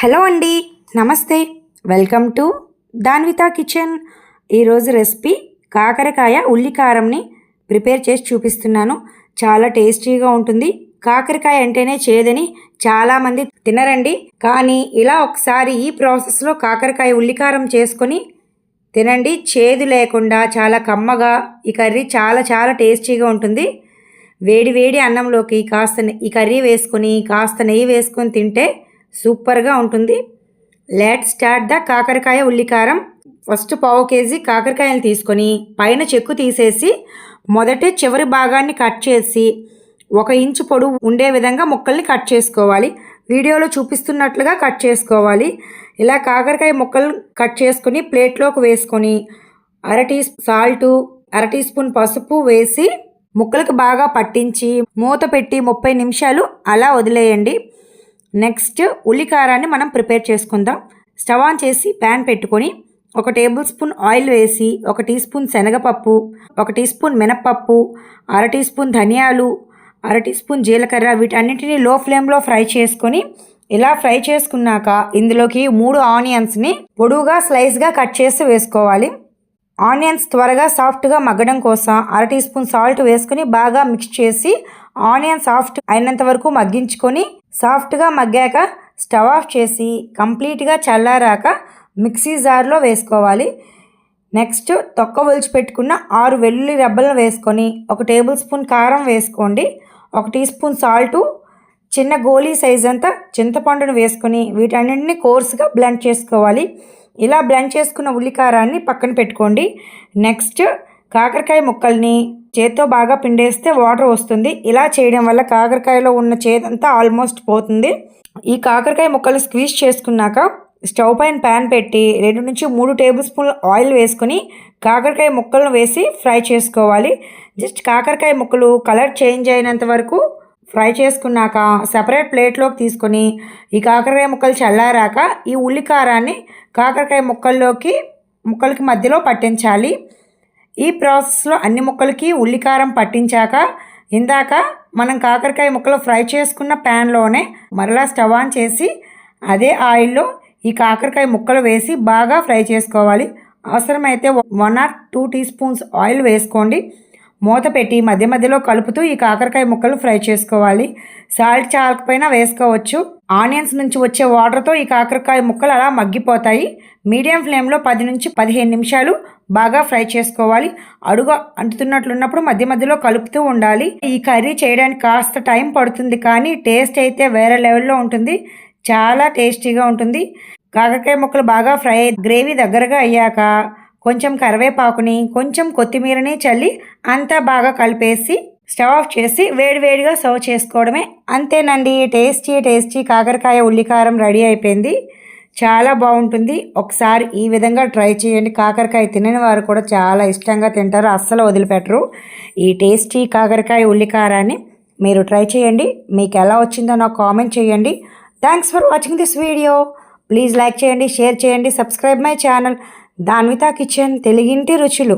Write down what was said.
Hello అండి, నమస్తే. Welcome to Danvitha kitchen. ఈరోజు రెసిపీ కాకరకాయ ఉల్లికారంని ప్రిపేర్ చేసి చూపిస్తున్నాను. చాలా టేస్టీగా ఉంటుంది. కాకరకాయ అంటేనే చేదని చాలామంది తినరండి, కానీ ఇలా ఒకసారి ఈ ప్రాసెస్లో కాకరకాయ ఉల్లికారం చేసుకొని తినండి. చేదు లేకుండా చాలా కమ్మగా ఈ కర్రీ చాలా చాలా టేస్టీగా ఉంటుంది. వేడి వేడి అన్నంలోకి కాస్త ఈ కర్రీ వేసుకొని కాస్త నెయ్యి వేసుకొని తింటే సూపర్గా ఉంటుంది. లెట్స్ స్టార్ట్ ద కాకరకాయ ఉల్లికారం. ఫస్ట్ పావు కేజీ కాకరకాయలు తీసుకొని పైన చెక్కు తీసేసి మొదటి చివరి భాగాన్ని కట్ చేసి 1 ఇంచు పొడవు ఉండే విధంగా ముక్కల్ని కట్ చేసుకోవాలి. వీడియోలో చూపిస్తున్నట్లుగా కట్ చేసుకోవాలి. ఇలా కాకరకాయ ముక్కలు కట్ చేసుకొని ప్లేట్లోకి వేసుకొని 1/2 టీ సాల్టు, 1/2 టీ స్పూన్ పసుపు వేసి ముక్కలకు బాగా పట్టించి మూత పెట్టి 30 నిమిషాలు అలా వదిలేయండి. నెక్స్ట్ ఉల్లికారాన్ని మనం ప్రిపేర్ చేసుకుందాం. స్టవ్ ఆన్ చేసి ప్యాన్ పెట్టుకొని 1 టేబుల్ స్పూన్ ఆయిల్ వేసి 1 టీ స్పూన్ శనగపప్పు, 1 టీ స్పూన్ మినప్పప్పు, 1/2 టీ స్పూన్ ధనియాలు, 1/2 టీ స్పూన్ జీలకర్ర వీటన్నిటిని లో ఫ్లేమ్లో ఫ్రై చేసుకొని ఇలా ఫ్రై చేసుకున్నాక ఇందులోకి 3 ఆనియన్స్ని పొడువుగా స్లైస్గా కట్ చేసి వేసుకోవాలి. ఆనియన్స్ త్వరగా సాఫ్ట్గా మగ్గడం కోసం 1/2 టీ స్పూన్ సాల్ట్ వేసుకొని బాగా మిక్స్ చేసి ఆనియన్ సాఫ్ట్ అయినంత వరకు మగ్గించుకొని సాఫ్ట్గా మగ్గాక స్టవ్ ఆఫ్ చేసి కంప్లీట్గా చల్లారాక మిక్సీ జార్లో వేసుకోవాలి. నెక్స్ట్ తొక్క ఒలిచి పెట్టుకున్న 6 వెల్లుల్లి రెబ్బలను వేసుకొని 1 టేబుల్ స్పూన్ కారం వేసుకోండి. 1 టీ స్పూన్ సాల్టు, చిన్న గోలీ సైజ్ అంతా చింతపండును వేసుకొని వీటన్నింటినీ కోర్స్గా బ్లెండ్ చేసుకోవాలి. ఇలా బ్లెండ్ చేసుకున్న ఉల్లికారాన్ని పక్కన పెట్టుకోండి. నెక్స్ట్ కాకరకాయ ముక్కల్ని చేత్తో బాగా పిండేస్తే వాటర్ వస్తుంది. ఇలా చేయడం వల్ల కాకరకాయలో ఉన్న చేదంతా ఆల్మోస్ట్ పోతుంది. ఈ కాకరకాయ ముక్కలు స్క్వీజ్ చేసుకున్నాక స్టవ్ పైన ప్యాన్ పెట్టి 2 నుంచి 3 టేబుల్ స్పూన్ల ఆయిల్ వేసుకొని కాకరకాయ ముక్కలను వేసి ఫ్రై చేసుకోవాలి. జస్ట్ కాకరకాయ ముక్కలు కలర్ చేంజ్ అయినంత వరకు ఫ్రై చేసుకున్నాక సెపరేట్ ప్లేట్లోకి తీసుకొని ఈ కాకరకాయ ముక్కలు చల్లారాక ఈ ఉల్లికారాన్ని కాకరకాయ ముక్కలకి మధ్యలో పట్టించాలి. ఈ ప్రాసెస్లో అన్ని ముక్కలకి ఉల్లికారం పట్టించాక ఇందాక మనం కాకరకాయ ముక్కలు ఫ్రై చేసుకున్న ప్యాన్లోనే మరలా స్టవ్ ఆన్ చేసి అదే ఆయిల్లో ఈ కాకరకాయ ముక్కలు వేసి బాగా ఫ్రై చేసుకోవాలి. అవసరమైతే 1 or 2 టీ స్పూన్స్ ఆయిల్ వేసుకోండి. మూత పెట్టి మధ్య మధ్యలో కలుపుతూ ఈ కాకరకాయ ముక్కలు ఫ్రై చేసుకోవాలి. సాల్ట్ చాలకపోయినా వేసుకోవచ్చు. ఆనియన్స్ నుంచి వచ్చే వాటర్తో ఈ కాకరకాయ ముక్కలు అలా మగ్గిపోతాయి. మీడియం ఫ్లేమ్లో 10 నుంచి 15 నిమిషాలు బాగా ఫ్రై చేసుకోవాలి. అడుగు అంటుతున్నట్లున్నప్పుడు మధ్య మధ్యలో కలుపుతూ ఉండాలి. ఈ కర్రీ చేయడానికి కాస్త టైం పడుతుంది, కానీ టేస్ట్ అయితే వేరే లెవెల్లో ఉంటుంది. చాలా టేస్టీగా ఉంటుంది. కాకరకాయ ముక్కలు బాగా ఫ్రై గ్రేవీ దగ్గరగా అయ్యాక కొంచెం కరివేపాకుని కొంచెం కొత్తిమీరని చల్లి అంతా బాగా కలిపేసి స్టవ్ ఆఫ్ చేసి వేడివేడిగా సర్వ్ చేసుకోవడమే. అంతేనండి, టేస్టీ కాకరకాయ ఉల్లికారం రెడీ అయిపోయింది. చాలా బాగుంటుంది. ఒకసారి ఈ విధంగా ట్రై చేయండి. కాకరకాయ తినని వారు కూడా చాలా ఇష్టంగా తింటారు, అస్సలు వదిలిపెట్టరు. ఈ టేస్టీ కాకరకాయ ఉల్లికారాన్ని మీరు ట్రై చేయండి. మీకు ఎలా వచ్చిందో నాకు కామెంట్ చేయండి. Thanks for watching this video. Please like చేయండి, షేర్ చేయండి, subscribe my channel Danvitha kitchen తెలుగింటి రుచులు.